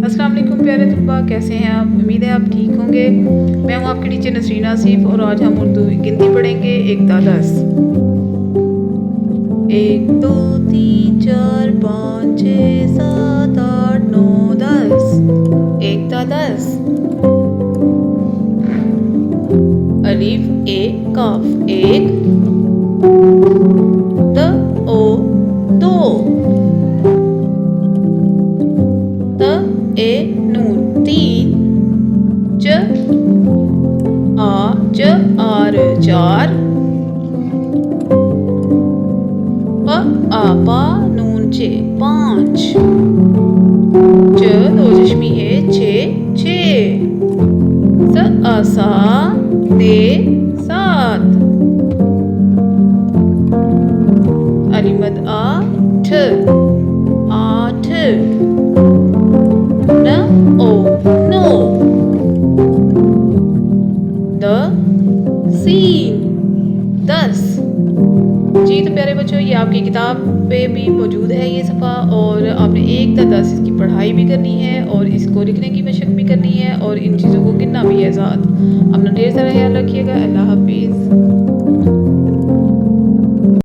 अस्सलाम वालेकुम प्यारे तलबा, कैसे हैं आप? उम्मीद है आप ठीक होंगे। मैं हूं आपकी टीचर नसरीन आसिफ और आज हम उर्दू गिनती पढ़ेंगे 1 ता 10। 1 2 3 4 5 6 7 8 9 10। 1 ता 10। अलिफ ए काफ 1 त ओ 2 त ए नून 3 च आर 4 प पा नून 6 5 च दो चश्मी है 6 स आसा दे 7 अलिमद 8 न ओ 9 द सीन 10। जी तो प्यारे बच्चों, ये आपकी किताब पे भी मौजूद है ये सफ़ा, और आपने 1 ता 10 इसकी पढ़ाई भी करनी है और इसको लिखने की मशक भी करनी है और इन चीज़ों को गिनना भी है साथ। अपना ढेर सारा ख्याल रखिएगा। अल्लाह हाफिज़।